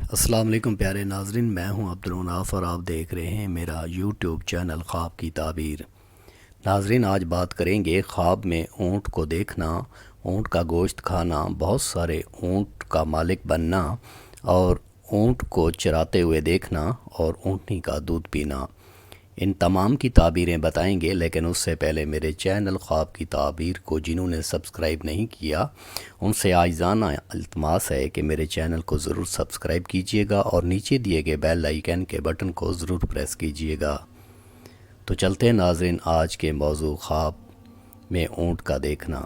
السلام علیکم پیارے ناظرین، میں ہوں عبدالمناف اور آپ دیکھ رہے ہیں میرا یوٹیوب چینل خواب کی تعبیر۔ ناظرین، آج بات کریں گے خواب میں اونٹ کو دیکھنا، اونٹ کا گوشت کھانا، بہت سارے اونٹ کا مالک بننا اور اونٹ کو چراتے ہوئے دیکھنا اور اونٹنی کا دودھ پینا۔ ان تمام کی تعبیریں بتائیں گے، لیکن اس سے پہلے میرے چینل خواب کی تعبیر کو جنہوں نے سبسکرائب نہیں کیا ان سے عاجزانہ التماس ہے کہ میرے چینل کو ضرور سبسکرائب کیجئے گا اور نیچے دیے گئے بیل آئیکن کے بٹن کو ضرور پریس کیجئے گا۔ تو چلتے ہیں ناظرین آج کے موضوع خواب میں اونٹ کا دیکھنا۔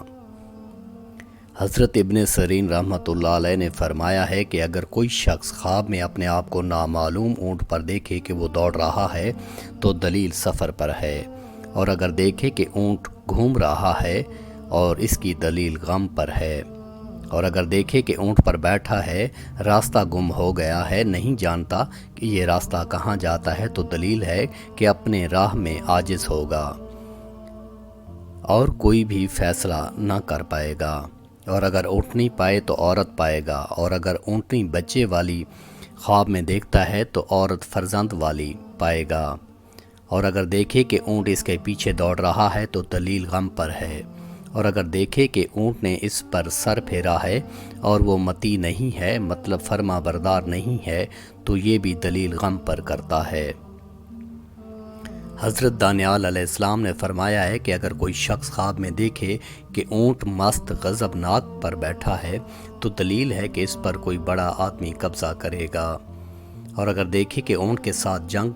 حضرت ابن سیرین رحمۃ اللہ علیہ نے فرمایا ہے کہ اگر کوئی شخص خواب میں اپنے آپ کو نامعلوم اونٹ پر دیکھے کہ وہ دوڑ رہا ہے تو دلیل سفر پر ہے، اور اگر دیکھے کہ اونٹ گھوم رہا ہے اور اس کی دلیل غم پر ہے، اور اگر دیکھے کہ اونٹ پر بیٹھا ہے، راستہ گم ہو گیا ہے، نہیں جانتا کہ یہ راستہ کہاں جاتا ہے، تو دلیل ہے کہ اپنے راہ میں عاجز ہوگا اور کوئی بھی فیصلہ نہ کر پائے گا، اور اگر اونٹنی پائے تو عورت پائے گا، اور اگر اونٹنی بچے والی خواب میں دیکھتا ہے تو عورت فرزند والی پائے گا، اور اگر دیکھے کہ اونٹ اس کے پیچھے دوڑ رہا ہے تو دلیل غم پر ہے، اور اگر دیکھے کہ اونٹ نے اس پر سر پھیرا ہے اور وہ متی نہیں ہے، مطلب فرما بردار نہیں ہے، تو یہ بھی دلیل غم پر کرتا ہے۔ حضرت دانیال علیہ السلام نے فرمایا ہے کہ اگر کوئی شخص خواب میں دیکھے کہ اونٹ مست غضبناک پر بیٹھا ہے تو دلیل ہے کہ اس پر کوئی بڑا آدمی قبضہ کرے گا، اور اگر دیکھے کہ اونٹ کے ساتھ جنگ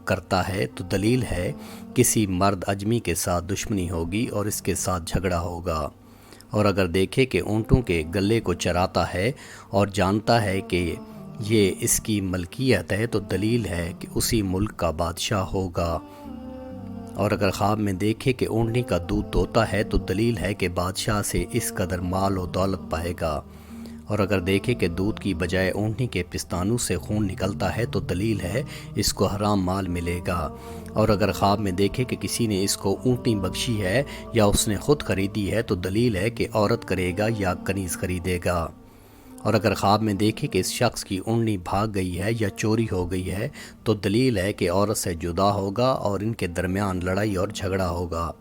کرتا ہے تو دلیل ہے کسی مرد اجمی کے ساتھ دشمنی ہوگی اور اس کے ساتھ جھگڑا ہوگا، اور اگر دیکھے کہ اونٹوں کے گلے کو چراتا ہے اور جانتا ہے کہ یہ اس کی ملکیت ہے تو دلیل ہے کہ اسی ملک کا بادشاہ ہوگا، اور اگر خواب میں دیکھے کہ اونٹنی کا دودھ دوتا ہے تو دلیل ہے کہ بادشاہ سے اس قدر مال و دولت پائے گا، اور اگر دیکھے کہ دودھ کی بجائے اونٹنی کے پستانوں سے خون نکلتا ہے تو دلیل ہے اس کو حرام مال ملے گا، اور اگر خواب میں دیکھے کہ کسی نے اس کو اونٹنی بخشی ہے یا اس نے خود خریدی ہے تو دلیل ہے کہ عورت کرے گا یا کنیز خریدے گا، اور اگر خواب میں دیکھے کہ اس شخص کی اونٹنی بھاگ گئی ہے یا چوری ہو گئی ہے تو دلیل ہے کہ عورت سے جدا ہوگا اور ان کے درمیان لڑائی اور جھگڑا ہوگا،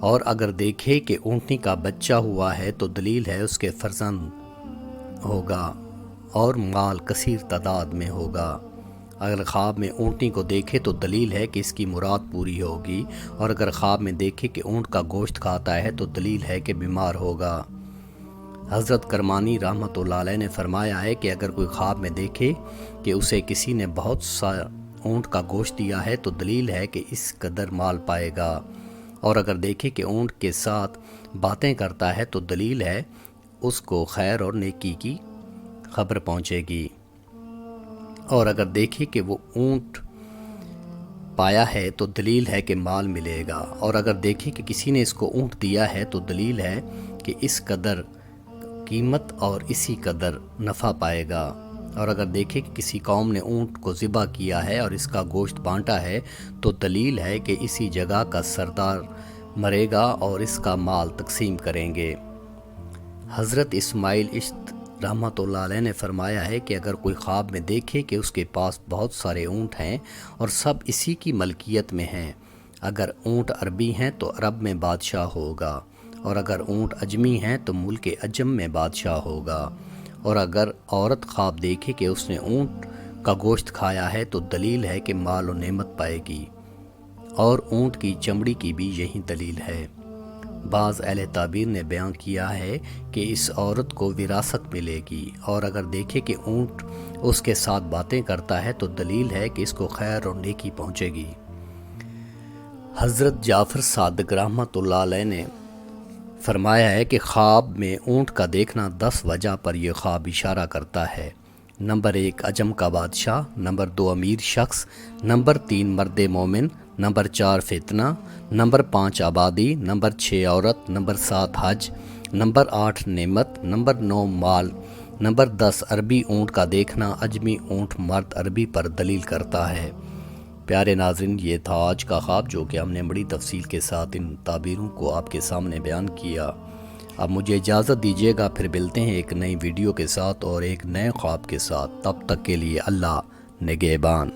اور اگر دیکھے کہ اونٹنی کا بچہ ہوا ہے تو دلیل ہے اس کے فرزند ہوگا اور مال کثیر تعداد میں ہوگا، اگر خواب میں اونٹنی کو دیکھے تو دلیل ہے کہ اس کی مراد پوری ہوگی، اور اگر خواب میں دیکھے کہ اونٹ کا گوشت کھاتا ہے تو دلیل ہے کہ بیمار ہوگا۔ حضرت کرمانی رحمۃ اللہ علیہ نے فرمایا ہے کہ اگر کوئی خواب میں دیکھے کہ اسے کسی نے بہت سا اونٹ کا گوشت دیا ہے تو دلیل ہے کہ اس قدر مال پائے گا، اور اگر دیکھے کہ اونٹ کے ساتھ باتیں کرتا ہے تو دلیل ہے اس کو خیر اور نیکی کی خبر پہنچے گی، اور اگر دیکھے کہ وہ اونٹ پایا ہے تو دلیل ہے کہ مال ملے گا، اور اگر دیکھے کہ کسی نے اس کو اونٹ دیا ہے تو دلیل ہے کہ اس قدر قیمت اور اسی قدر نفع پائے گا، اور اگر دیکھے کہ کسی قوم نے اونٹ کو ذبح کیا ہے اور اس کا گوشت بانٹا ہے تو دلیل ہے کہ اسی جگہ کا سردار مرے گا اور اس کا مال تقسیم کریں گے۔ حضرت اسماعیل عشت رحمۃ اللہ علیہ نے فرمایا ہے کہ اگر کوئی خواب میں دیکھے کہ اس کے پاس بہت سارے اونٹ ہیں اور سب اسی کی ملکیت میں ہیں، اگر اونٹ عربی ہیں تو عرب میں بادشاہ ہوگا، اور اگر اونٹ اجمی ہیں تو ملک عجم میں بادشاہ ہوگا، اور اگر عورت خواب دیکھے کہ اس نے اونٹ کا گوشت کھایا ہے تو دلیل ہے کہ مال و نعمت پائے گی، اور اونٹ کی چمڑی کی بھی یہی دلیل ہے۔ بعض اہل تعبیر نے بیان کیا ہے کہ اس عورت کو وراثت ملے گی، اور اگر دیکھے کہ اونٹ اس کے ساتھ باتیں کرتا ہے تو دلیل ہے کہ اس کو خیر اور نیکی پہنچے گی۔ حضرت جعفر صادق رحمۃ اللہ علیہ نے فرمایا ہے کہ خواب میں اونٹ کا دیکھنا 10 وجہ پر یہ خواب اشارہ کرتا ہے۔ نمبر 1 عجم کا بادشاہ، نمبر 2 امیر شخص، نمبر 3 مرد مومن، نمبر 4 فتنہ، نمبر 5 آبادی، نمبر 6 عورت، نمبر 7 حج، نمبر 8 نعمت، نمبر 9 مال، نمبر 10 عربی اونٹ کا دیکھنا اجمی اونٹ مرد عربی پر دلیل کرتا ہے۔ پیارے ناظرین، یہ تھا آج کا خواب جو کہ ہم نے بڑی تفصیل کے ساتھ ان تعبیروں کو آپ کے سامنے بیان کیا۔ اب مجھے اجازت دیجیے گا، پھر ملتے ہیں ایک نئی ویڈیو کے ساتھ اور ایک نئے خواب کے ساتھ۔ تب تک کے لیے اللہ نگہبان۔